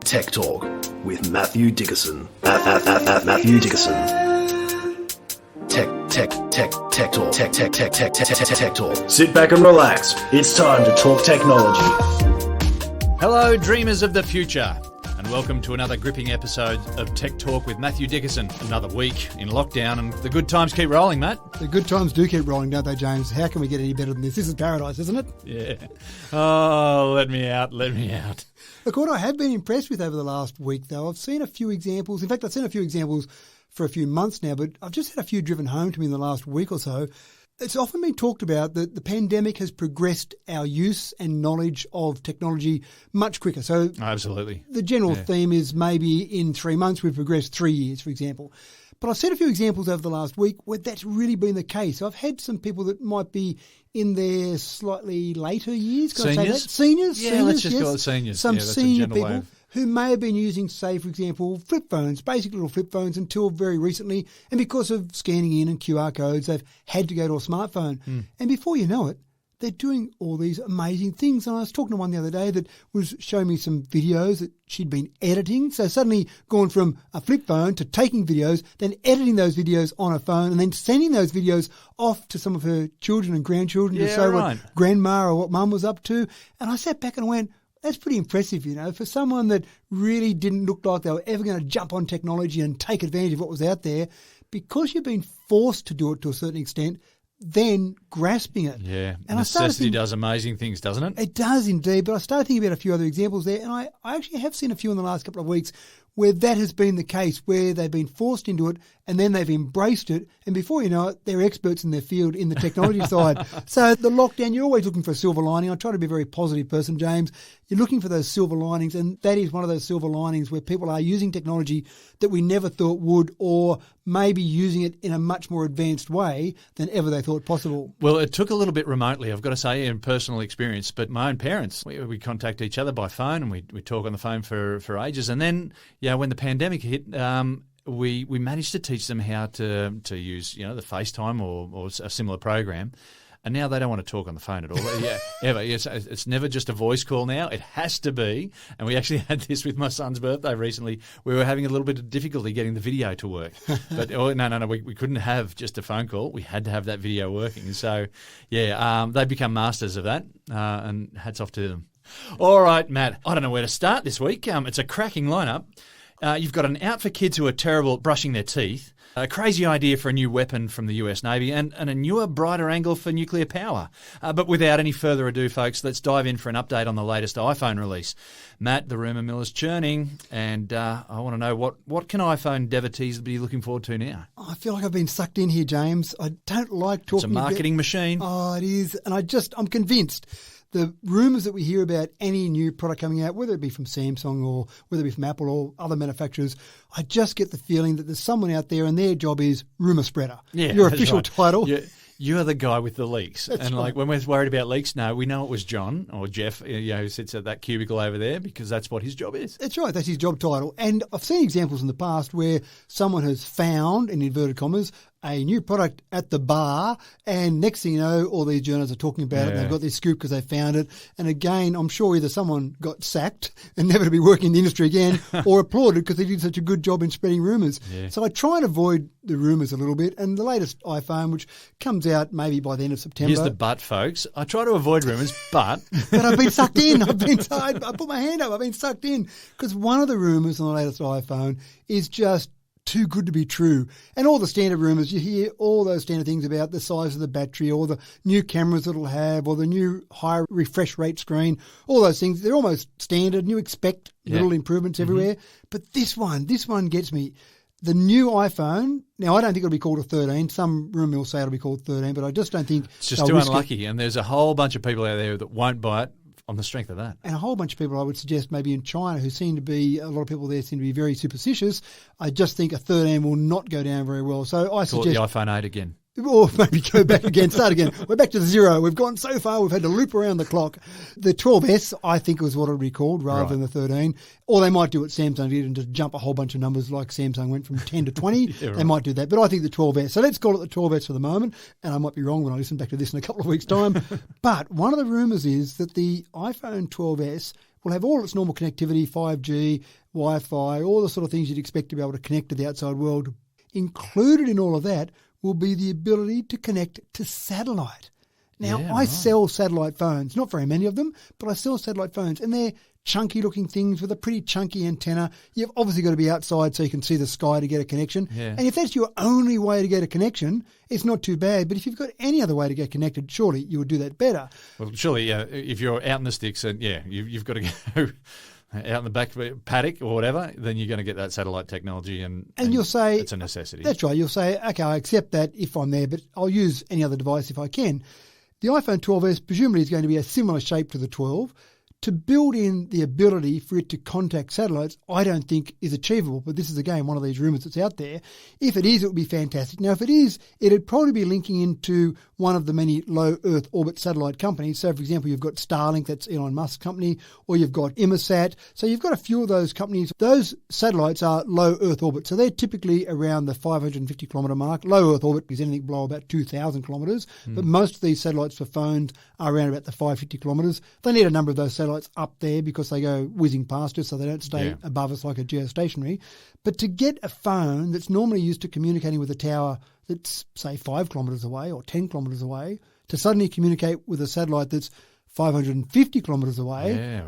Tech Talk with Matthew Dickerson. Matthew Dickerson. Tech Talk. Sit back and relax. It's time to talk technology. Hello, dreamers of the future, and welcome to another gripping episode of Tech Talk with Matthew Dickerson. Another week in lockdown, and the good times keep rolling, Matt. The good times do keep rolling, don't they, James? How can we get any better than this? This is paradise, isn't it? Yeah. Oh, let me out. Look, what I have been impressed with over the last week, though, I've seen a few examples. In fact, I've seen a few examples for a few months now, but I've just had a few driven home to me in the last week or so. It's often been talked about that the pandemic has progressed our use and knowledge of technology much quicker. So absolutely, the general theme is maybe in 3 months we've progressed 3 years, for example. But I've seen a few examples over the last week where that's really been the case. I've had some people that might be in their slightly later years. Can I say that? Seniors? Yeah, let's just call it seniors. Some senior people who may have been using, say, for example, flip phones, basic little flip phones until very recently. And because of scanning in and QR codes, they've had to go to a smartphone. And before you know it, they're doing all these amazing things. And I was talking to one the other day that was showing me some videos that she'd been editing. So suddenly gone from a flip phone to taking videos, then editing those videos on a phone, and then sending those videos off to some of her children and grandchildren to say what grandma or what mum was up to. And I sat back and went, that's pretty impressive, you know, for someone that really didn't look like they were ever going to jump on technology and take advantage of what was out there. Because you've been forced to do it to a certain extent, then grasping it. Yeah, and necessity does amazing things, doesn't it? It does indeed, but I started thinking about a few other examples there, and I actually have seen a few in the last couple of weeks where that has been the case, where they've been forced into it and then they've embraced it, and before you know it, they're experts in their field in the technology side. So the lockdown, you're always looking for a silver lining. I try to be a very positive person, James. You're looking for those silver linings, and that is one of those silver linings where people are using technology that we never thought would, or maybe using it in a much more advanced way than ever they thought possible. Well, it took a little bit remotely, I've got to say, in personal experience, but my own parents, we contact each other by phone, and we talk on the phone for ages. And then, when the pandemic hit, we managed to teach them how to use, the FaceTime or a similar program. And now they don't want to talk on the phone at all. Ever. It's never just a voice call now. It has to be. And we actually had this with my son's birthday recently. We were having a little bit of difficulty getting the video to work. But no, we couldn't have just a phone call. We had to have that video working. So, they've become masters of that, and hats off to them. All right, Matt, I don't know where to start this week. It's a cracking lineup. You've got an out for kids who are terrible at brushing their teeth, a crazy idea for a new weapon from the US Navy, and a newer, brighter angle for nuclear power. But without any further ado, folks, let's dive in for an update on the latest iPhone release. Matt, the rumour mill is churning, and I want to know what can iPhone devotees be looking forward to now? I feel like I've been sucked in here, James. I don't like talking. It's a marketing machine. Oh, it is. And I'm convinced the rumours that we hear about any new product coming out, whether it be from Samsung or whether it be from Apple or other manufacturers, I just get the feeling that there's someone out there and their job is rumour spreader. Yeah, your official title. You're the guy with the leaks. That's and right. When we're worried about leaks, no, we know it was John or Jeff, who sits at that cubicle over there, because that's what his job is. That's right. That's his job title. And I've seen examples in the past where someone has found, in inverted commas, a new product at the bar, and next thing you know, all these journalists are talking about it, and they've got this scoop because they found it. And again, I'm sure either someone got sacked and never to be working in the industry again, or applauded because they did such a good job in spreading rumours. Yeah. So I try and avoid the rumours a little bit. And the latest iPhone, which comes out maybe by the end of September. Here's the but, folks. I try to avoid rumours, but... But I've been sucked in. I put my hand up. I've been sucked in. Because one of the rumours on the latest iPhone is just too good to be true. And all the standard rumours, you hear all those standard things about the size of the battery, or the new cameras it'll have, or the new higher refresh rate screen, all those things. They're almost standard, and you expect little improvements everywhere. But this one gets me. The new iPhone, now I don't think it'll be called a 13. Some rumour will say it'll be called 13, but I just don't think it's just too unlucky. And there's a whole bunch of people out there that won't buy it on the strength of that. And a whole bunch of people, I would suggest, maybe in China, who seem to be, a lot of people there seem to be very superstitious. I just think a 13 will not go down very well. So I suggest... Call it the iPhone 8 again. Or maybe go back again, start again. We're back to zero. We've gone so far, we've had to loop around the clock. The 12S, I think, was what it would be called rather than the 13. Or they might do what Samsung did and just jump a whole bunch of numbers like Samsung went from 10 to 20. They might do that. But I think the 12S. So let's call it the 12S for the moment. And I might be wrong when I listen back to this in a couple of weeks' time. But one of the rumours is that the iPhone 12S will have all its normal connectivity, 5G, Wi-Fi, all the sort of things you'd expect to be able to connect to the outside world. Included in all of that will be the ability to connect to satellite. Now, I sell satellite phones, not very many of them, but I sell satellite phones, and they're chunky-looking things with a pretty chunky antenna. You've obviously got to be outside so you can see the sky to get a connection. Yeah. And if that's your only way to get a connection, it's not too bad. But if you've got any other way to get connected, surely you would do that better. Well, surely, if you're out in the sticks, and you've got to go out in the back paddock or whatever, then you're going to get that satellite technology, and you'll say it's a necessity. That's right. You'll say, okay, I accept that if I'm there, but I'll use any other device if I can. The iPhone 12s presumably is going to be a similar shape to the 12. To build in the ability for it to contact satellites, I don't think is achievable. But this is, again, one of these rumours that's out there. If it is, it would be fantastic. Now, if it is, it'd probably be linking into one of the many low Earth orbit satellite companies. So, for example, you've got Starlink, that's Elon Musk's company, or you've got Inmarsat. So you've got a few of those companies. Those satellites are low Earth orbit. So they're typically around the 550 kilometre mark. Low Earth orbit is anything below about 2,000 kilometres. But most of these satellites for phones are around about the 550 kilometres. They need a number of those satellites up there because they go whizzing past us, so they don't stay above us like a geostationary. But to get a phone that's normally used to communicating with a tower that's, say, 5 kilometres away or 10 kilometres away, to suddenly communicate with a satellite that's 550 kilometres away,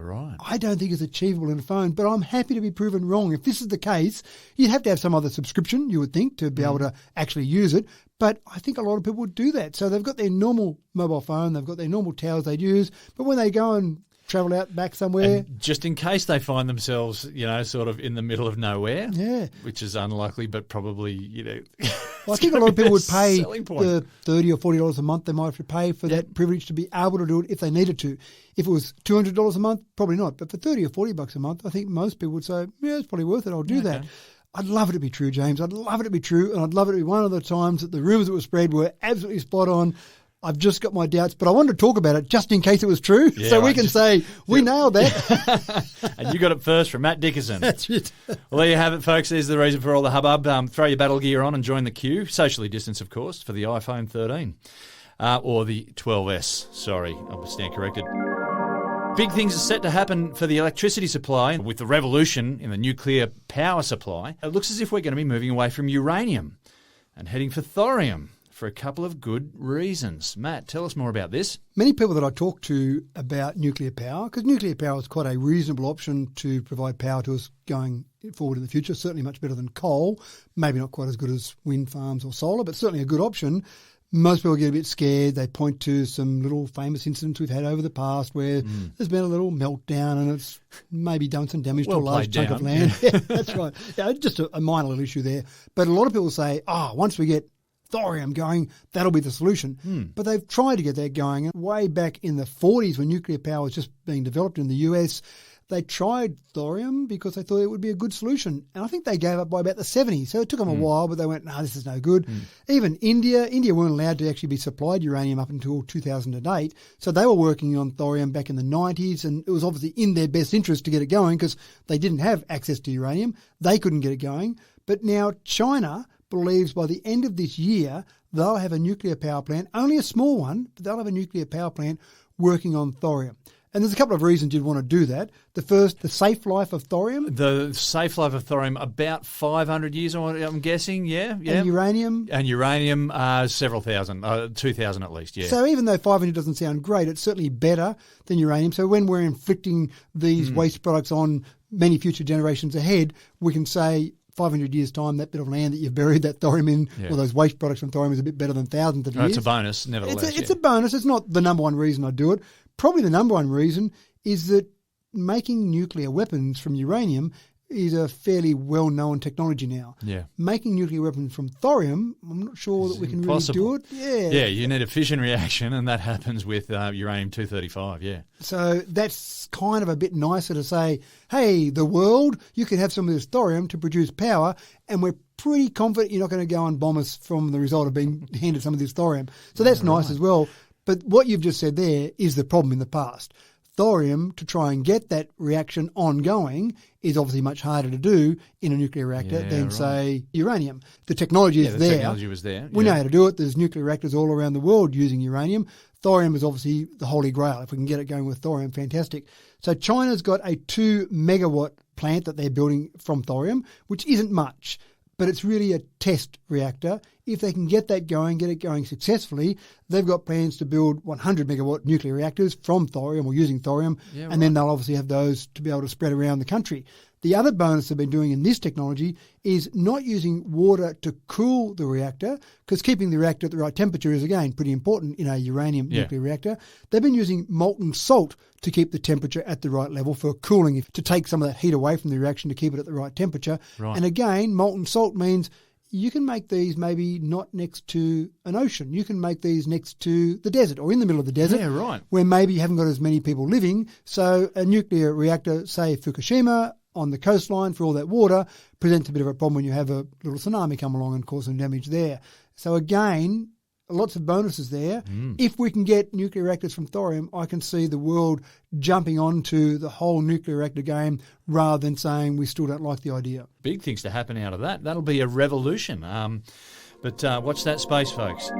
I don't think is achievable in a phone, but I'm happy to be proven wrong. If this is the case, you'd have to have some other subscription, you would think, to be able to actually use it. But I think a lot of people would do that. So they've got their normal mobile phone, they've got their normal towers they'd use, but when they go and travel out back somewhere. And just in case they find themselves, sort of in the middle of nowhere, which is unlikely, but probably, Well, I think a lot of people would pay the $30 or $40 a month they might have to pay for that privilege to be able to do it if they needed to. If it was $200 a month, probably not. But for $30 or $40 a month, I think most people would say, yeah, it's probably worth it. I'll do that. I'd love it to be true, James. I'd love it to be true. And I'd love it to be one of the times that the rumours that were spread were absolutely spot on. I've just got my doubts, but I wanted to talk about it just in case it was true. Yeah, so we can say, we nailed that. And you got it first from Matt Dickerson. That's it. Well, there you have it, folks. There's the reason for all the hubbub. Throw your battle gear on and join the queue. Socially distanced, of course, for the iPhone 13. Or the 12S. Sorry, I'll stand corrected. Big things are set to happen for the electricity supply with the revolution in the nuclear power supply. It looks as if we're going to be moving away from uranium and heading for thorium, for a couple of good reasons. Matt, tell us more about this. Many people that I talk to about nuclear power, because nuclear power is quite a reasonable option to provide power to us going forward in the future, certainly much better than coal, maybe not quite as good as wind farms or solar, but certainly a good option. Most people get a bit scared. They point to some little famous incidents we've had over the past where there's been a little meltdown and it's maybe done some damage to a large chunk of land. Yeah, that's right. Yeah, just a minor little issue there. But a lot of people say, once we get thorium going, that'll be the solution. But they've tried to get that going. Way back in the 40s when nuclear power was just being developed in the US, they tried thorium because they thought it would be a good solution. And I think they gave up by about the 70s. So it took them a while, but they went, no, this is no good. Even India weren't allowed to actually be supplied uranium up until 2008. So they were working on thorium back in the 90s, and it was obviously in their best interest to get it going because they didn't have access to uranium. They couldn't get it going. But now China believes by the end of this year, they'll have a nuclear power plant, only a small one, but they'll have a nuclear power plant working on thorium. And there's a couple of reasons you'd want to do that. The first, the safe life of thorium. The safe life of thorium, about 500 years, I'm guessing, yeah. And uranium? And uranium, several thousand, 2,000 at least, yeah. So even though 500 doesn't sound great, it's certainly better than uranium. So when we're inflicting these waste products on many future generations ahead, we can say 500 years' time, that bit of land that you've buried that thorium in, or those waste products from thorium is a bit better than thousands of years. It's a bonus, nevertheless. It's a bonus. It's not the number one reason I do it. Probably the number one reason is that making nuclear weapons from uranium is a fairly well-known technology now. Yeah. Making nuclear weapons from thorium, I'm not sure that we can really do it. Yeah, you need a fission reaction, and that happens with uranium-235, yeah. So that's kind of a bit nicer to say, hey, the world, you can have some of this thorium to produce power, and we're pretty confident you're not going to go and bomb us from the result of being handed some of this thorium. So that's nice as well. But what you've just said there is the problem in the past. Thorium, to try and get that reaction ongoing, is obviously much harder to do in a nuclear reactor than, say, uranium. The technology is there. The technology was there. We know how to do it. There's nuclear reactors all around the world using uranium. Thorium is obviously the holy grail. If we can get it going with thorium, fantastic. So China's got a 2 megawatt plant that they're building from thorium, which isn't much, but it's really a test reactor. If they can get that going, get it going successfully, they've got plans to build 100 megawatt nuclear reactors from thorium or using thorium, and then they'll obviously have those to be able to spread around the country. The other bonus they've been doing in this technology is not using water to cool the reactor, because keeping the reactor at the right temperature is, again, pretty important in a uranium nuclear reactor. They've been using molten salt to keep the temperature at the right level for cooling, to take some of that heat away from the reaction to keep it at the right temperature. Right. And again, molten salt means you can make these maybe not next to an ocean. You can make these next to the desert or in the middle of the desert, where maybe you haven't got as many people living. So a nuclear reactor, say Fukushima, on the coastline for all that water, presents a bit of a problem when you have a little tsunami come along and cause some damage there. So again, lots of bonuses there. If we can get nuclear reactors from thorium, I can see the world jumping onto the whole nuclear reactor game rather than saying we still don't like the idea. Big things to happen out of that. That'll be a revolution. But watch that space, folks.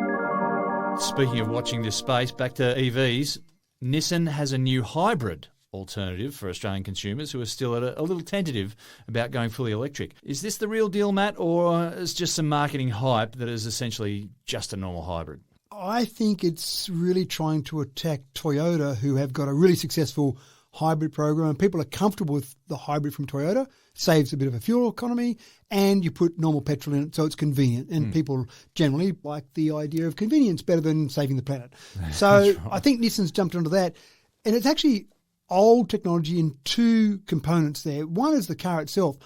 Speaking of watching this space, back to EVs, Nissan has a new hybrid alternative for Australian consumers who are still a little tentative about going fully electric. Is this the real deal, Matt, or is just some marketing hype that is essentially just a normal hybrid? I think it's really trying to attack Toyota, who have got a really successful hybrid program, and people are comfortable with the hybrid from Toyota. Saves a bit of a fuel economy, and you put normal petrol in it, so it's convenient. And people generally like the idea of convenience better than saving the planet. So I think Nissan's jumped onto that, and it's actually old technology in two components there. One is the car itself.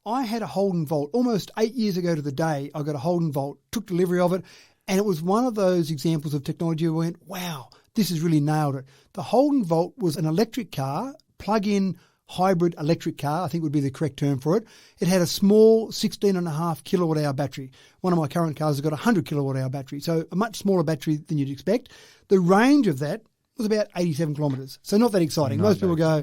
I had a Holden Volt almost 8 years ago to the day. I got a Holden Volt, took delivery of it, and it was one of those examples of technology where I went, wow, this has really nailed it. The Holden Volt was an electric car, plug-in hybrid electric car, I think would be the correct term for it. It had a small 16.5 kilowatt-hour battery. One of my current cars has got a 100 kilowatt-hour battery, so a much smaller battery than you'd expect. The range of that was about 87 kilometres. So not that exciting. Most people go,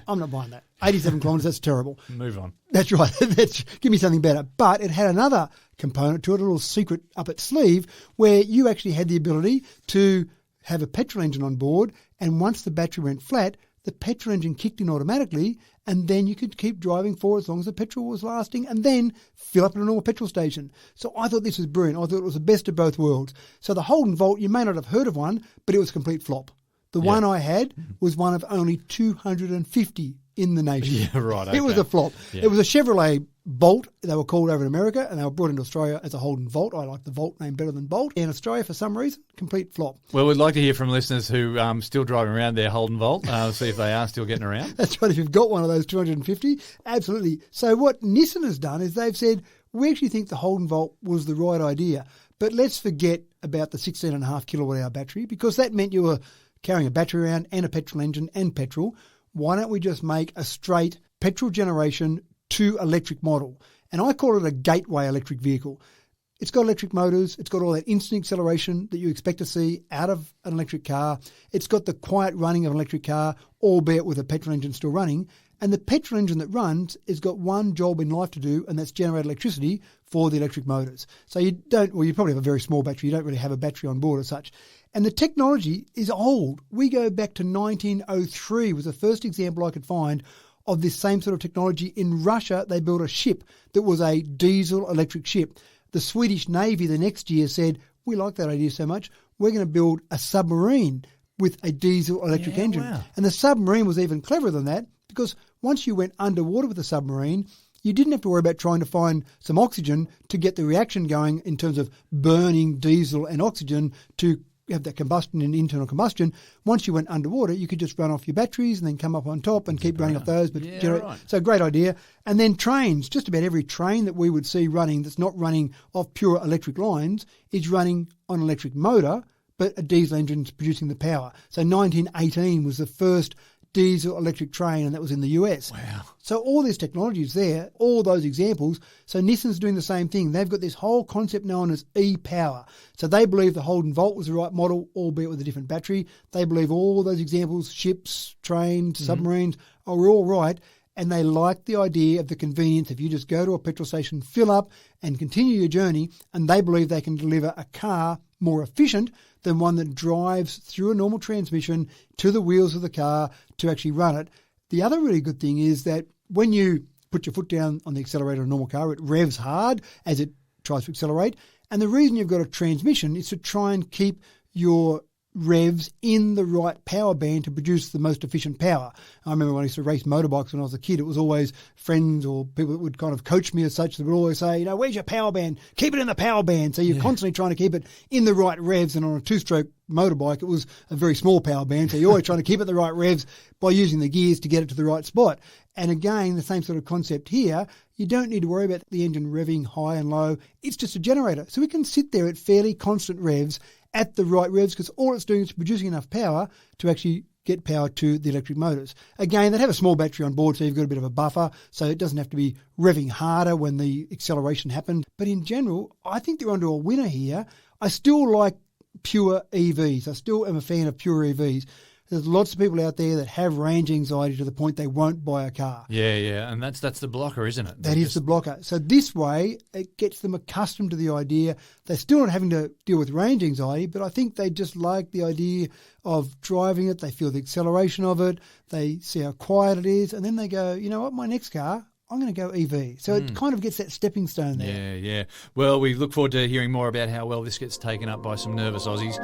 I'm not buying that. 87 kilometres, that's terrible. Move on. That's right. Give me something better. But it had another component to it, a little secret up its sleeve, where you actually had the ability to have a petrol engine on board, and once the battery went flat, the petrol engine kicked in automatically, and then you could keep driving forward as long as the petrol was lasting, and then fill up at a normal petrol station. So I thought this was brilliant. I thought it was the best of both worlds. So the Holden Volt, you may not have heard of one, but it was a complete flop. The one I had was one of only 250 in the nation. Yeah, right. Okay. It was a flop. Yeah. It was a Chevrolet Bolt, they were called over in America, and they were brought into Australia as a Holden Volt. I like the Volt name better than Bolt. In Australia, for some reason, complete flop. Well, we'd like to hear from listeners who still driving around their Holden Volt, see if they are still getting around. That's right. If you've got one of those 250, absolutely. So what Nissan has done is they've said, we actually think the Holden Volt was the right idea, but let's forget about the 16.5 kilowatt-hour battery, because that meant you were carrying a battery around and a petrol engine and petrol. Why don't we just make a straight petrol generation to electric model? And I call it a gateway electric vehicle. It's got electric motors. It's got all that instant acceleration that you expect to see out of an electric car. It's got the quiet running of an electric car, albeit with a petrol engine still running. And the petrol engine that runs has got one job in life to do, and that's generate electricity for the electric motors. So you probably have a very small battery. You don't really have a battery on board as such. And the technology is old. We go back to 1903 was the first example I could find of this same sort of technology. In Russia, they built a ship that was a diesel electric ship. The Swedish Navy the next year said, we like that idea so much, we're going to build a submarine with a diesel electric engine. Wow. And the submarine was even cleverer than that, because once you went underwater with the submarine, you didn't have to worry about trying to find some oxygen to get the reaction going in terms of burning diesel and oxygen to have that combustion and internal combustion. Once you went underwater, you could just run off your batteries and then come up on top and keep running off those. But So great idea. And then trains, just about every train that we would see running that's not running off pure electric lines is running on electric motor, but a diesel engine's producing the power. So 1918 was the first diesel electric train, and that was in the US. Wow. So all this technology is there, all those examples. So Nissan's doing the same thing. They've got this whole concept known as e-power. So they believe the Holden Volt was the right model, albeit with a different battery. They believe all those examples, ships, trains, submarines, are all right. And they like the idea of the convenience if you just go to a petrol station, fill up and continue your journey. And they believe they can deliver a car more efficient than one that drives through a normal transmission to the wheels of the car to actually run it. The other really good thing is that when you put your foot down on the accelerator of a normal car, it revs hard as it tries to accelerate. And the reason you've got a transmission is to try and keep your revs in the right power band to produce the most efficient power. I remember when I used to race motorbikes when I was a kid, it was always friends or people that would kind of coach me as such that would always say, where's your power band? Keep it in the power band. So you're constantly trying to keep it in the right revs. And on a two-stroke motorbike, it was a very small power band. So you're always trying to keep it the right revs by using the gears to get it to the right spot. And again, the same sort of concept here. You don't need to worry about the engine revving high and low. It's just a generator. So it can sit there at fairly constant revs at the right revs because all it's doing is producing enough power to actually get power to the electric motors. Again, they have a small battery on board, so you've got a bit of a buffer, so it doesn't have to be revving harder when the acceleration happens. But in general, I think they're onto a winner here. I still like pure EVs. I still am a fan of pure EVs. There's lots of people out there that have range anxiety to the point they won't buy a car. Yeah, and that's the blocker, isn't it? That is the blocker. So this way, it gets them accustomed to the idea. They're still not having to deal with range anxiety, but I think they just like the idea of driving it. They feel the acceleration of it. They see how quiet it is, and then they go, you know what, my next car, I'm going to go EV. So it kind of gets that stepping stone there. Yeah. Well, we look forward to hearing more about how well this gets taken up by some nervous Aussies.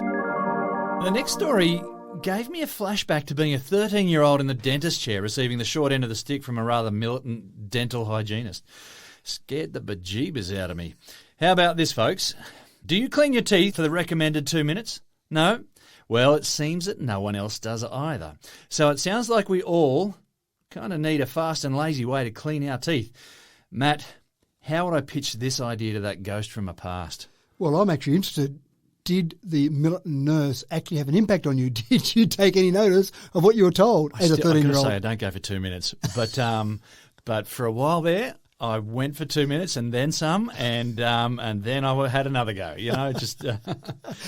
The next story gave me a flashback to being a 13-year-old in the dentist chair receiving the short end of the stick from a rather militant dental hygienist. Scared the bejeebers out of me. How about this, folks? Do you clean your teeth for the recommended 2 minutes? No? Well, it seems that no one else does either. So it sounds like we all kind of need a fast and lazy way to clean our teeth. Matt, how would I pitch this idea to that ghost from a past? Well, I'm actually interested. Did the militant nurse actually have an impact on you? Did you take any notice of what you were told as a 13-year-old? I've got to say, I don't go for 2 minutes. But for a while there, I went for 2 minutes and then some, and then I had another go.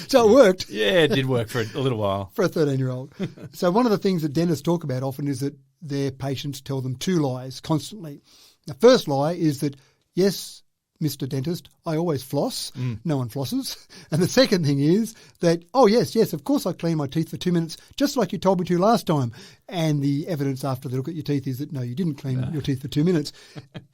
So it worked. Yeah, it did work for a little while. For a 13-year-old. So one of the things that dentists talk about often is that their patients tell them two lies constantly. The first lie is that, yes, Mr. Dentist, I always floss. No one flosses. And the second thing is that, oh, yes, of course I clean my teeth for 2 minutes, just like you told me to last time. And the evidence after they look at your teeth is that, no, you didn't clean your teeth for 2 minutes.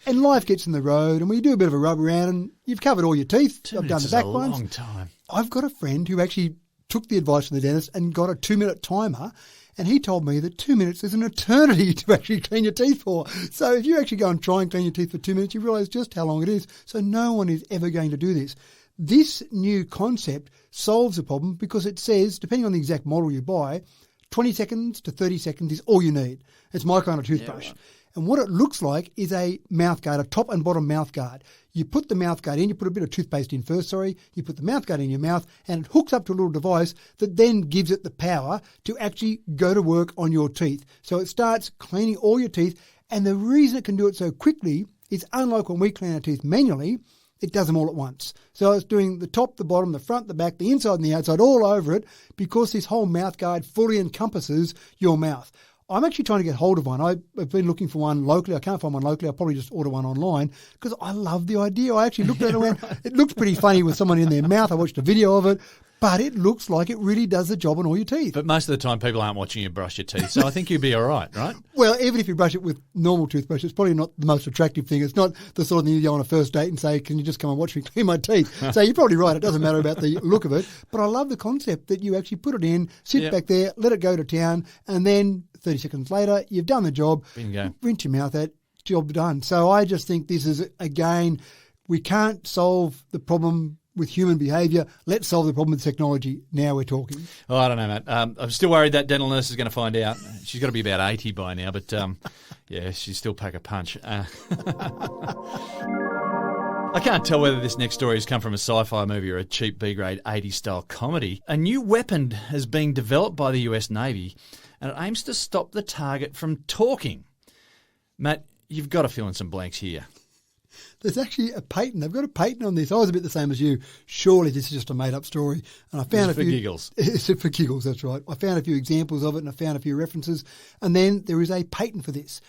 And life gets in the road, and we do a bit of a rub around, and you've covered all your teeth. 2 I've done minutes the back is a ones. long time. I've got a friend who actually took the advice from the dentist and got a 2-minute timer. And he told me that 2 minutes is an eternity to actually clean your teeth for. So if you actually go and try and clean your teeth for 2 minutes, you realise just how long it is. So no one is ever going to do this. This new concept solves the problem because it says, depending on the exact model you buy, 20 seconds to 30 seconds is all you need. It's my kind of toothbrush. Yeah, right. And what it looks like is a mouth guard, a top and bottom mouth guard. You put the mouth guard in, you put a bit of toothpaste in first, you put the mouth guard in your mouth, and it hooks up to a little device that then gives it the power to actually go to work on your teeth. So it starts cleaning all your teeth, and the reason it can do it so quickly is unlike when we clean our teeth manually, it does them all at once. So it's doing the top, the bottom, the front, the back, the inside and the outside, all over it, because this whole mouth guard fully encompasses your mouth. I'm actually trying to get hold of one. I've been looking for one locally. I can't find one locally. I'll probably just order one online because I love the idea. I actually looked at it around. Right. It looks pretty funny with someone in their mouth. I watched a video of it, but it looks like it really does the job on all your teeth. But most of the time people aren't watching you brush your teeth, so I think you'd be all right? Well, even if you brush it with normal toothbrush, it's probably not the most attractive thing. It's not the sort of thing you go on a first date and say, can you just come and watch me clean my teeth? So you're probably right. It doesn't matter about the look of it. But I love the concept that you actually put it in, sit back there, let it go to town, and then 30 seconds later, you've done the job. Bingo. Rinse your mouth out, job done. So I just think this is, again, we can't solve the problem with human behaviour. Let's solve the problem with technology. Now we're talking. Oh, I don't know, Matt. I'm still worried that dental nurse is going to find out. She's got to be about 80 by now, but yeah, she'd still pack a punch. I can't tell whether this next story has come from a sci-fi movie or a cheap B-grade 80s style comedy. A new weapon has been developed by the US Navy and it aims to stop the target from talking. Matt, you've got to fill in some blanks here. There's actually a patent. They've got a patent on this. I was a bit the same as you. Surely this is just a made-up story. And I found a few... for giggles. It's for giggles, that's right. I found a few examples of it and I found a few references. And then there is a patent for this.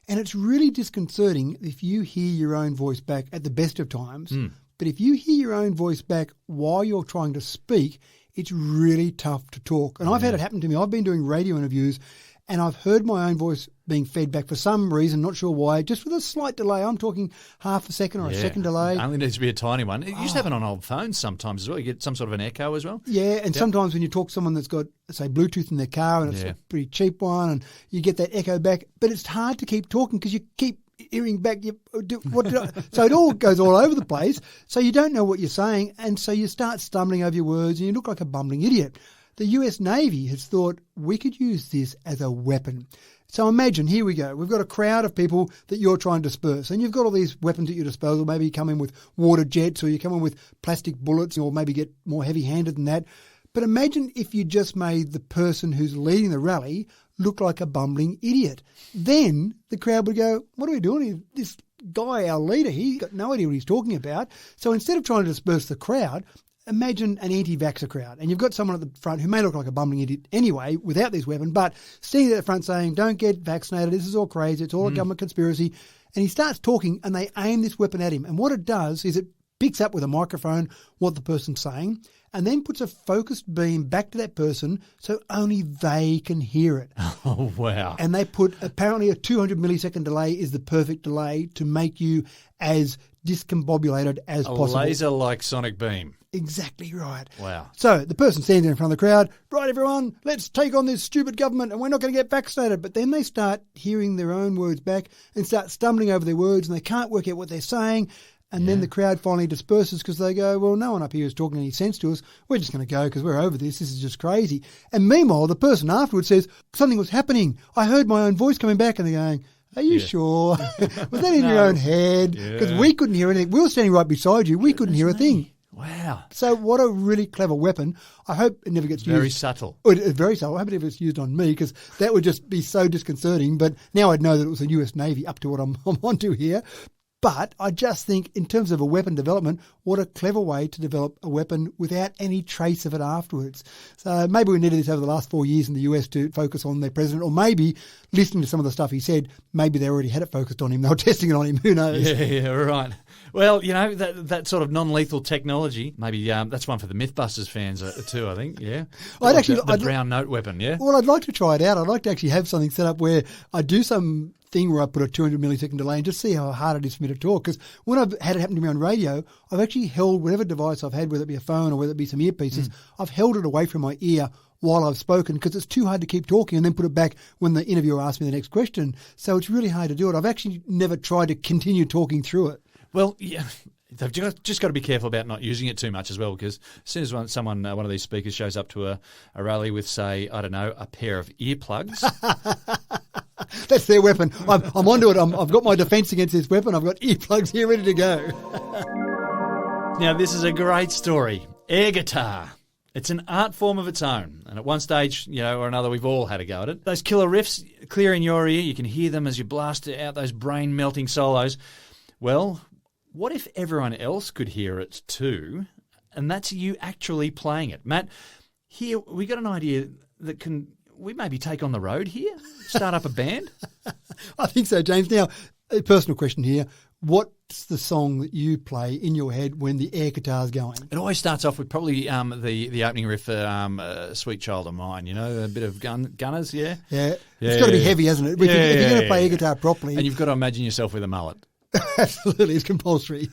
And it's really disconcerting if you hear your own voice back at the best of times. But if you hear your own voice back while you're trying to speak, it's really tough to talk. And I've had it happen to me. I've been doing radio interviews and I've heard my own voice being fed back for some reason, not sure why, just with a slight delay. I'm talking half a second or a second delay. Only needs to be a tiny one. It used to happen on old phones sometimes as well. You get some sort of an echo as well. Yeah, and sometimes when you talk to someone that's got, say, Bluetooth in their car and it's a pretty cheap one and you get that echo back, but it's hard to keep talking because you keep hearing back. So it all goes all over the place. So you don't know what you're saying, and so you start stumbling over your words and you look like a bumbling idiot. The US Navy has thought we could use this as a weapon. So imagine, here we go, we've got a crowd of people that you're trying to disperse, and you've got all these weapons at your disposal. Maybe you come in with water jets, or you come in with plastic bullets, or maybe get more heavy-handed than that. But imagine if you just made the person who's leading the rally look like a bumbling idiot. Then the crowd would go, what are we doing here? This guy, our leader, he's got no idea what he's talking about. So instead of trying to disperse the crowd, imagine an anti-vaxxer crowd, and you've got someone at the front who may look like a bumbling idiot anyway without this weapon, but standing at the front saying, don't get vaccinated, this is all crazy, it's all a government conspiracy. And he starts talking and they aim this weapon at him. And what it does is it picks up with a microphone what the person's saying and then puts a focused beam back to that person so only they can hear it. Oh, wow. And they put, apparently a 200 millisecond delay is the perfect delay to make you as discombobulated as possible. A laser-like sonic beam. Exactly right. Wow. So the person standing there in front of the crowd, right, everyone, let's take on this stupid government and we're not going to get vaccinated. But then they start hearing their own words back and start stumbling over their words and they can't work out what they're saying. And then the crowd finally disperses because they go, well, no one up here is talking any sense to us. We're just going to go because we're over this. This is just crazy. And meanwhile, the person afterwards says, something was happening. I heard my own voice coming back. And they're going, are you sure? Was that in your own head? Because we couldn't hear anything. We were standing right beside you. We couldn't hear a thing. Wow. So what a really clever weapon. I hope it never gets used. Very subtle. It's very subtle. I hope it never gets used on me because that would just be so disconcerting. But now I'd know that it was the US Navy up to what I'm onto here. But I just think in terms of a weapon development, what a clever way to develop a weapon without any trace of it afterwards. So maybe we needed this over the last 4 years in the US to focus on their president, or maybe listening to some of the stuff he said, maybe they already had it focused on him. They were testing it on him. Who knows? Yeah, right. Well, you know, that sort of non-lethal technology, maybe that's one for the Mythbusters fans too, I think, yeah. The brown note weapon, yeah? Well, I'd like to try it out. I'd like to actually have something set up where I do some thing where I put a 200 millisecond delay and just see how hard it is for me to talk. Because when I've had it happen to me on radio, I've actually held whatever device I've had, whether it be a phone or whether it be some earpieces, I've held it away from my ear while I've spoken because it's too hard to keep talking and then put it back when the interviewer asks me the next question. So it's really hard to do it. I've actually never tried to continue talking through it. Well, yeah. They've just got to be careful about not using it too much as well, because as soon as one of these speakers shows up to a rally with, say, I don't know, a pair of earplugs. That's their weapon. I'm onto it. I've got my defence against this weapon. I've got earplugs here ready to go. Now, this is a great story. Air guitar. It's an art form of its own. And at one stage, or another, we've all had a go at it. Those killer riffs clear in your ear. You can hear them as you blast out those brain-melting solos. Well, what if everyone else could hear it too, and that's you actually playing it? Matt, here we got an idea that we maybe take on the road here, start up a band? I think so, James. Now, a personal question here. What's the song that you play in your head when the air guitar's going? It always starts off with probably the opening riff for Sweet Child of Mine, a bit of Gunners, yeah? Yeah. It's got to be heavy, hasn't it? If you're going to play air guitar properly. And you've got to imagine yourself with a mullet. Absolutely, it's compulsory.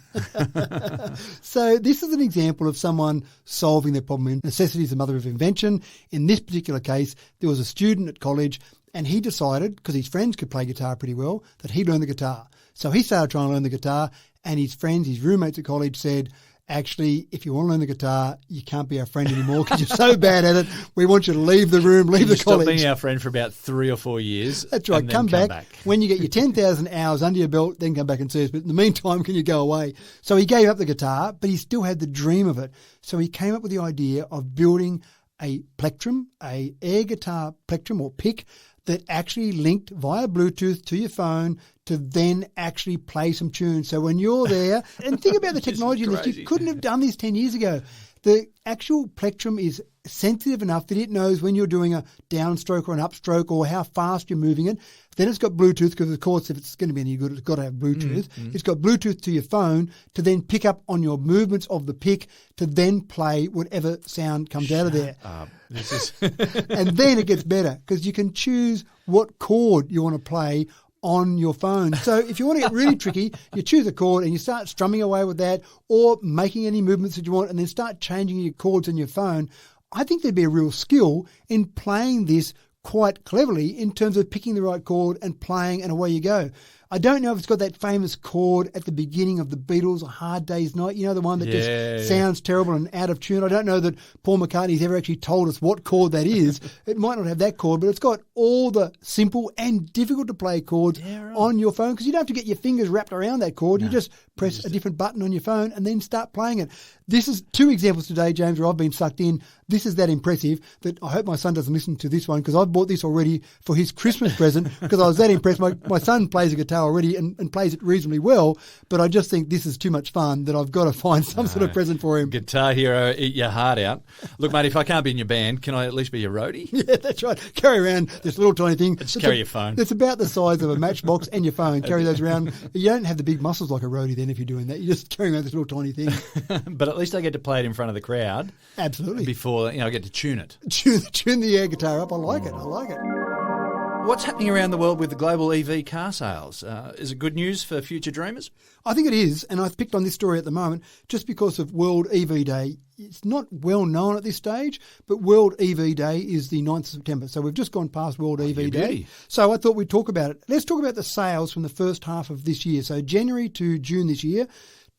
So this is an example of someone solving their problem. Necessity is the mother of invention. In this particular case, there was a student at college and he decided, because his friends could play guitar pretty well, that he'd learn the guitar. So he started trying to learn the guitar and his friends, his roommates at college said, actually, if you want to learn the guitar, you can't be our friend anymore because you're so bad at it. We want you to leave the room, leave the college. Stop being our friend for about 3 or 4 years. That's right. And come then back. When you get your 10,000 hours under your belt, then come back and see us. But in the meantime, can you go away? So he gave up the guitar, but he still had the dream of it. So he came up with the idea of building a plectrum, a air guitar plectrum or pick that actually linked via Bluetooth to your phone to then actually play some tunes. So when you're there, and think about the technology in this, you couldn't have done this 10 years ago. The actual plectrum is sensitive enough that it knows when you're doing a downstroke or an upstroke or how fast you're moving it. Then it's got Bluetooth because, of course, if it's going to be any good, it's got to have Bluetooth. It's got Bluetooth to your phone to then pick up on your movements of the pick to then play whatever sound comes out of there. This is And then it gets better because you can choose what chord you want to play on your phone. So if you want to get really tricky, you choose a chord and you start strumming away with that or making any movements that you want and then start changing your chords on your phone. I think there'd be a real skill in playing this quite cleverly in terms of picking the right chord and playing, and away you go. I don't know if it's got that famous chord at the beginning of the Beatles, A Hard Day's Night, the one that just sounds terrible and out of tune. I don't know that Paul McCartney's ever actually told us what chord that is. It might not have that chord, but it's got all the simple and difficult to play chords on your phone because you don't have to get your fingers wrapped around that chord. No, you just press a different button on your phone and then start playing it. This is 2 examples today, James, where I've been sucked in. This is that impressive that I hope my son doesn't listen to this one because I've bought this already for his Christmas present because I was that impressed. My son plays a guitar already and plays it reasonably well, but I just think this is too much fun that I've got to find some sort of present for him. Guitar Hero, eat your heart out. Look, mate, if I can't be in your band, can I at least be your roadie? Yeah, that's right. Carry around this little tiny thing. Just carry your phone. It's about the size of a matchbox and your phone. Carry those around. You don't have the big muscles like a roadie then if you're doing that. You're just carrying around this little tiny thing. But at least I get to play it in front of the crowd. Absolutely. Before, I get to tune it. Tune the air guitar up. I like it. What's happening around the world with the global EV car sales? Is it good news for future dreamers? I think it is, and I've picked on this story at the moment just because of World EV Day. It's not well known at this stage, but World EV Day is the 9th of September. So we've just gone past World EV Day. So I thought we'd talk about it. Let's talk about the sales from the first half of this year. So January to June this year,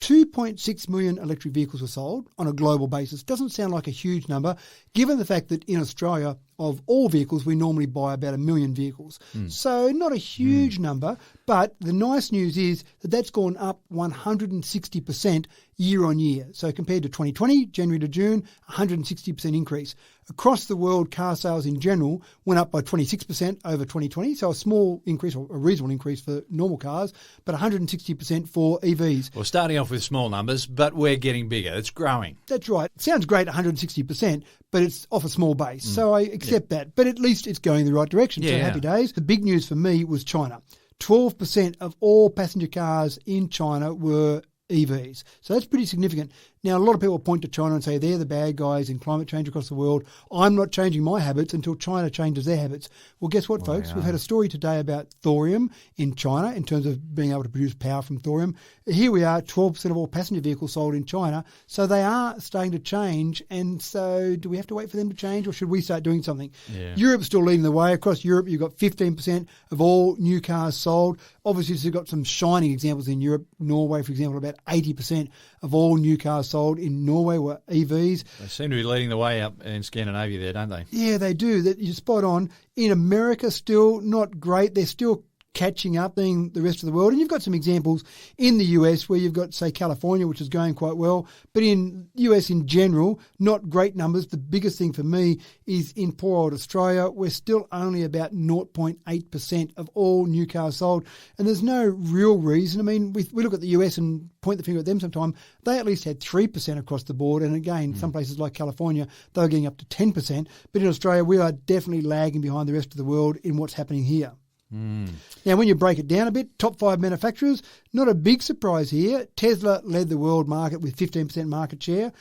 2.6 million electric vehicles were sold on a global basis. Doesn't sound like a huge number, given the fact that in Australia, of all vehicles, we normally buy about 1 million vehicles. So not a huge number, but the nice news is that that's gone up 160% year on year. So compared to 2020, January to June, 160% increase. Across the world, car sales in general went up by 26% over 2020. So a small increase, or a reasonable increase for normal cars, but 160% for EVs. Well, starting off with small numbers, but we're getting bigger. It's growing. That's right. It sounds great, 160%, but it's off a small base. So I accept that. But at least it's going the right direction. So happy days. The big news for me was China. 12% of all passenger cars in China were EVs. So that's pretty significant. Now, a lot of people point to China and say they're the bad guys in climate change across the world. I'm not changing my habits until China changes their habits. Well, guess what, folks? We've had a story today about thorium in China in terms of being able to produce power from thorium. Here we are, 12% of all passenger vehicles sold in China. So they are starting to change. And so do we have to wait for them to change or should we start doing something? Yeah. Europe's still leading the way. Across Europe, you've got 15% of all new cars sold. Obviously, you've got some shining examples in Europe. Norway, for example, about 80% of all new cars sold in Norway were EVs. They seem to be leading the way up in Scandinavia there, don't they? Yeah, they do. You're spot on. In America, still not great. They're still catching up, being the rest of the world. And you've got some examples in the US where you've got, say, California, which is going quite well. But in US in general, not great numbers. The biggest thing for me is in poor old Australia, we're still only about 0.8% of all new cars sold. And there's no real reason. I mean, we look at the US and point the finger at them sometime. They at least had 3% across the board. And again, some places like California, they were getting up to 10%. But in Australia, we are definitely lagging behind the rest of the world in what's happening here. Now, when you break it down a bit, top 5 manufacturers, not a big surprise here. Tesla led the world market with 15% market share.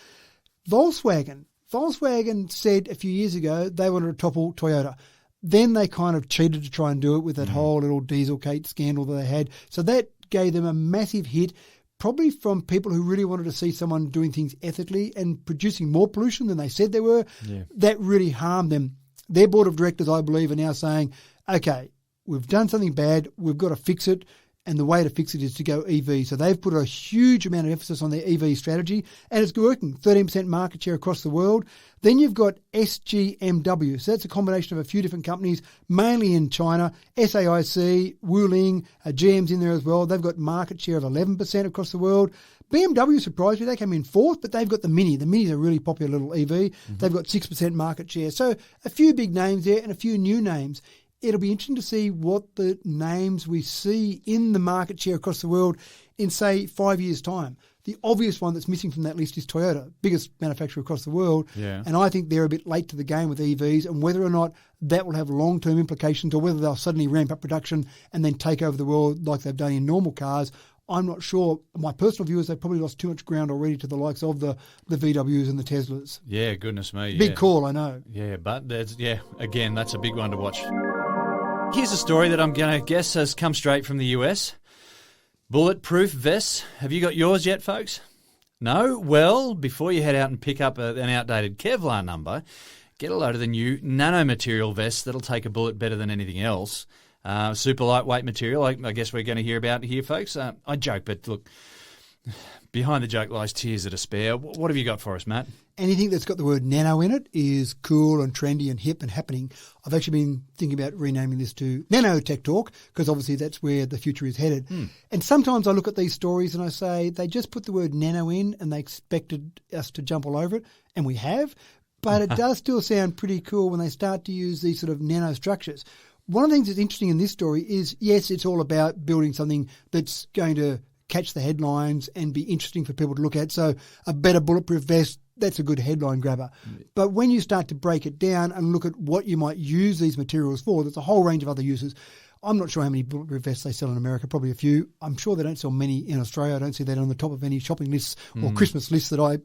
Volkswagen said a few years ago they wanted to topple Toyota. Then they kind of cheated to try and do it with that whole little Dieselgate scandal that they had. So that gave them a massive hit, probably from people who really wanted to see someone doing things ethically and producing more pollution than they said they were. Yeah. That really harmed them. Their board of directors, I believe, are now saying, okay, we've done something bad, we've got to fix it, and the way to fix it is to go EV. So they've put a huge amount of emphasis on their EV strategy, and it's working, 13% market share across the world. Then you've got SGMW. So that's a combination of a few different companies, mainly in China. SAIC, Wuling, GM's in there as well. They've got market share of 11% across the world. BMW surprised me. They came in 4th, but they've got the Mini. The Mini's a really popular little EV. They've got 6% market share. So a few big names there and a few new names. it'll be interesting to see what the names we see in the market share across the world in, say, 5 years' time. The obvious one that's missing from that list is Toyota, biggest manufacturer across the world. Yeah. And I think they're a bit late to the game with EVs, and whether or not that will have long-term implications or whether they'll suddenly ramp up production and then take over the world like they've done in normal cars, I'm not sure. My personal view is they've probably lost too much ground already to the likes of the VWs and the Teslas. Yeah, goodness me. Big call, I know. Yeah, but again, that's a big one to watch. Here's a story that I'm going to guess has come straight from the US. Bulletproof vests. Have you got yours yet, folks? No? Well, before you head out and pick up an outdated Kevlar number, get a load of the new nanomaterial vests that'll take a bullet better than anything else. Super lightweight material, I guess we're going to hear about here, folks. I joke, but look, behind the joke lies tears of despair. What have you got for us, Matt? Anything that's got the word nano in it is cool and trendy and hip and happening. I've actually been thinking about renaming this to Nanotech Talk because obviously that's where the future is headed. And sometimes I look at these stories and I say they just put the word nano in and they expected us to jump all over it, and we have. But it does still sound pretty cool when they start to use these sort of nanostructures. One of the things that's interesting in this story is, yes, it's all about building something that's going to catch the headlines and be interesting for people to look at. So a better bulletproof vest, that's a good headline grabber. But when you start to break it down and look at what you might use these materials for, there's a whole range of other uses. I'm not sure how many bulletproof vests they sell in America, probably a few. I'm sure they don't sell many in Australia. I don't see that on the top of any shopping lists or Christmas lists that I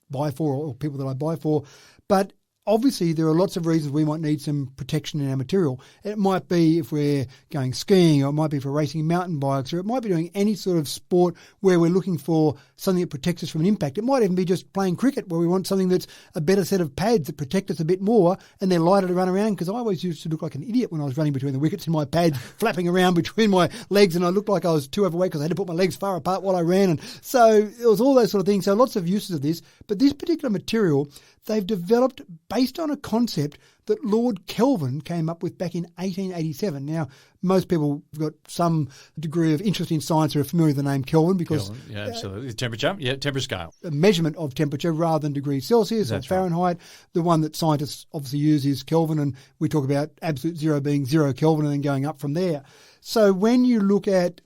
buy for or people that I buy for. But obviously, there are lots of reasons we might need some protection in our material. It might be if we're going skiing, or it might be for racing mountain bikes, or it might be doing any sort of sport where we're looking for something that protects us from an impact. It might even be just playing cricket where we want something that's a better set of pads that protect us a bit more and they're lighter to run around, because I always used to look like an idiot when I was running between the wickets in my pads, flapping around between my legs, and I looked like I was too overweight because I had to put my legs far apart while I ran. And so it was all those sort of things. So lots of uses of this. But this particular material, they've developed based on a concept that Lord Kelvin came up with back in 1887. Now, most people have got some degree of interest in science or are familiar with the name Kelvin because yeah, absolutely. Temperature, temperature scale. A measurement of temperature rather than degrees Celsius or Fahrenheit. Right. The one that scientists obviously use is Kelvin, and we talk about absolute zero being 0 Kelvin and then going up from there. So when you look at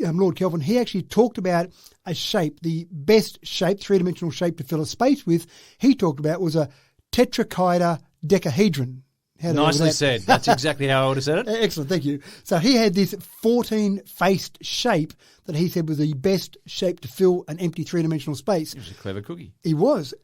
Lord Kelvin, he actually talked about a shape, the best shape, three-dimensional shape to fill a space with, he talked about was a tetrachedron. Nicely said. That's exactly how I would have said it. Excellent, thank you. So he had this 14-faced shape that he said was the best shape to fill an empty three-dimensional space. He was a clever cookie. He was.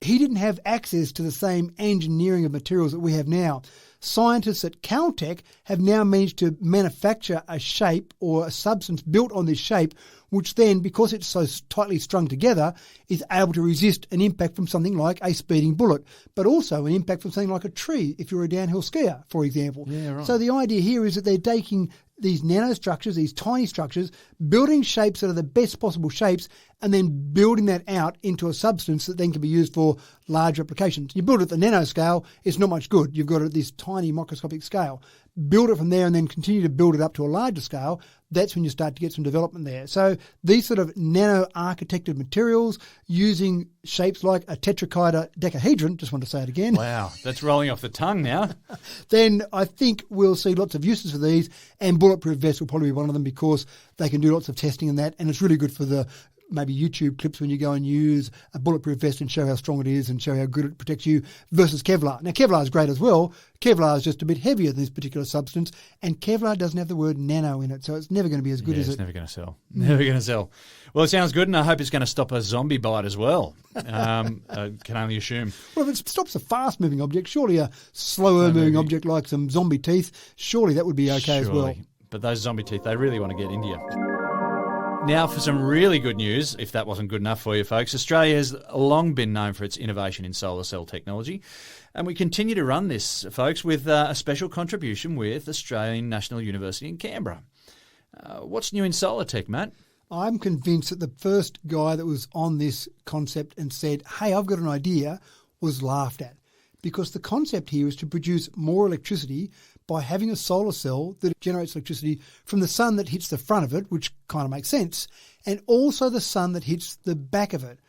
He didn't have access to the same engineering of materials that we have now. Scientists at Caltech have now managed to manufacture a shape or a substance built on this shape, which then, because it's so tightly strung together, is able to resist an impact from something like a speeding bullet, but also an impact from something like a tree if you're a downhill skier, for example. Yeah, right. So the idea here is that they're taking these nanostructures, these tiny structures, building shapes that are the best possible shapes, and then building that out into a substance that then can be used for large applications. You build it at the nanoscale, it's not much good. You've got it at this tiny microscopic scale. Build it from there and then continue to build it up to a larger scale. That's when you start to get some development there. So these sort of nano-architected materials using shapes like a tetrachedron, just want to say it again. Wow, that's rolling off the tongue now. Then I think we'll see lots of uses for these, and bulletproof vests will probably be one of them because they can do lots of testing and that, and it's really good for the maybe YouTube clips when you go and use a bulletproof vest and show how strong it is and show how good it protects you versus Kevlar. Now, Kevlar is great as well. Kevlar is just a bit heavier than this particular substance, and Kevlar doesn't have the word nano in it, so it's never going to be as good as it. It's never going to sell. Never going to sell. Well, it sounds good, and I hope it's going to stop a zombie bite as well. I can only assume. Well, if it stops a fast-moving object, surely a slower-moving object like some zombie teeth, surely that would be okay as well. But those zombie teeth, they really want to get into you. Now for some really good news, if that wasn't good enough for you folks. Australia has long been known for its innovation in solar cell technology, and we continue to run this, folks, with a special contribution with Australian National University in Canberra. What's new in solar tech, Matt? I'm convinced that the first guy that was on this concept and said, hey, I've got an idea, was laughed at. Because the concept here is to produce more electricity by having a solar cell that generates electricity from the sun that hits the front of it, which kind of makes sense, and also the sun that hits the back of it.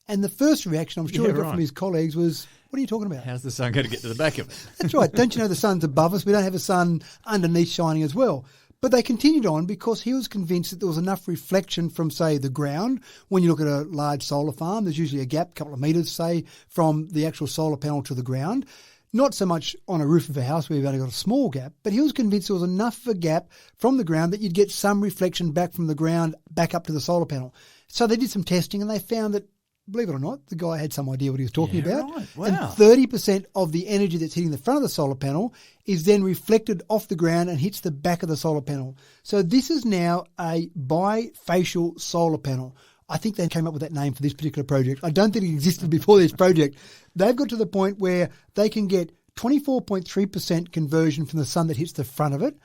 And the first reaction I'm sure he got from his colleagues was, What are you talking about? How's the sun going to get to the back of it? That's right. Don't you know the sun's above us? We don't have a sun underneath shining as well. But they continued on because he was convinced that there was enough reflection from, say, the ground. When you look at a large solar farm, there's usually a gap, a couple of metres, say, from the actual solar panel to the ground. Not so much on a roof of a house where you've only got a small gap, but he was convinced there was enough of a gap from the ground that you'd get some reflection back from the ground back up to the solar panel. So they did some testing and they found that, believe it or not, the guy had some idea what he was talking about. Right. Wow. And 30% of the energy that's hitting the front of the solar panel is then reflected off the ground and hits the back of the solar panel. So this is now a bifacial solar panel. I think they came up with that name for this particular project. I don't think it existed before this project. They've got to the point where they can get 24.3% conversion from the sun that hits the front of it,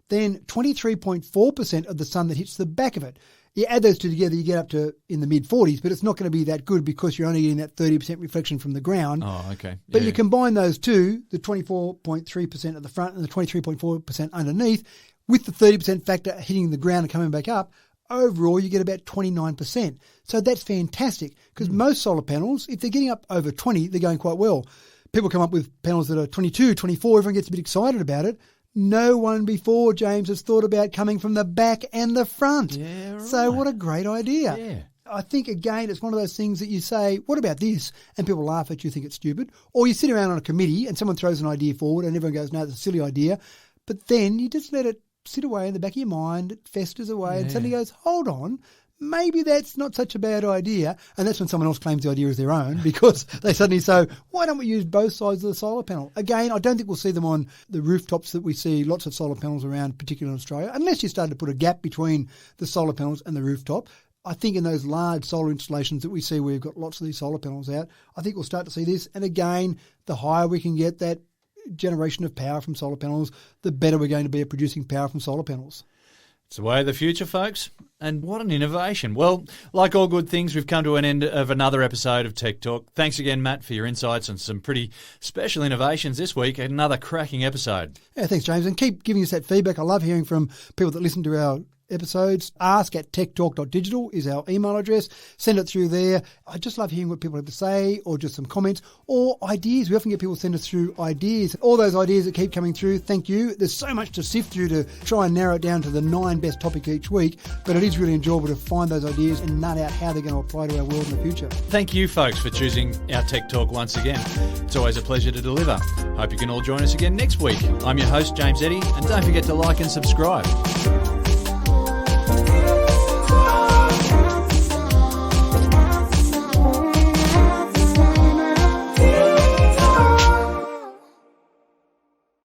then 23.4% of the sun that hits the back of it. You add those two together, you get up to in the mid-40s, but it's not going to be that good because you're only getting that 30% reflection from the ground. Oh, okay. But you combine those two, the 24.3% at the front and the 23.4% underneath, with the 30% factor hitting the ground and coming back up, overall you get about 29%. So that's fantastic because most solar panels, if they're getting up over 20, they're going quite well. People come up with panels that are 22, 24, everyone gets a bit excited about it. No one before, James, has thought about coming from the back and the front. Yeah, right. So what a great idea. Yeah. I think, again, it's one of those things that you say, what about this? And people laugh at you, think it's stupid. Or you sit around on a committee and someone throws an idea forward and everyone goes, no, it's a silly idea. But then you just let it sit away in the back of your mind, it festers away and suddenly goes, hold on, maybe that's not such a bad idea. And that's when someone else claims the idea as their own because they suddenly say, why don't we use both sides of the solar panel? Again, I don't think we'll see them on the rooftops that we see lots of solar panels around, particularly in Australia, unless you start to put a gap between the solar panels and the rooftop. I think in those large solar installations that we see where you've got lots of these solar panels out, I think we'll start to see this. And again, the higher we can get that generation of power from solar panels, the better we're going to be at producing power from solar panels. It's the way of the future, folks. And what an innovation. Well, like all good things, we've come to an end of another episode of Tech Talk. Thanks again, Matt, for your insights and some pretty special innovations this week. Another cracking episode. Yeah, thanks, James. And keep giving us that feedback. I love hearing from people that listen to our episodes. ask@techtalk.digital is our email address. Send it through there. I just love hearing what people have to say or just some comments or ideas. We often get people send us through ideas. All those ideas that keep coming through, thank you. There's so much to sift through to try and narrow it down to the 9 best topics each week, but it is really enjoyable to find those ideas and nut out how they're going to apply to our world in the future. Thank you, folks, for choosing our Tech Talk once again. It's always a pleasure to deliver. Hope you can all join us again next week. I'm your host, James Eddy, and don't forget to like and subscribe.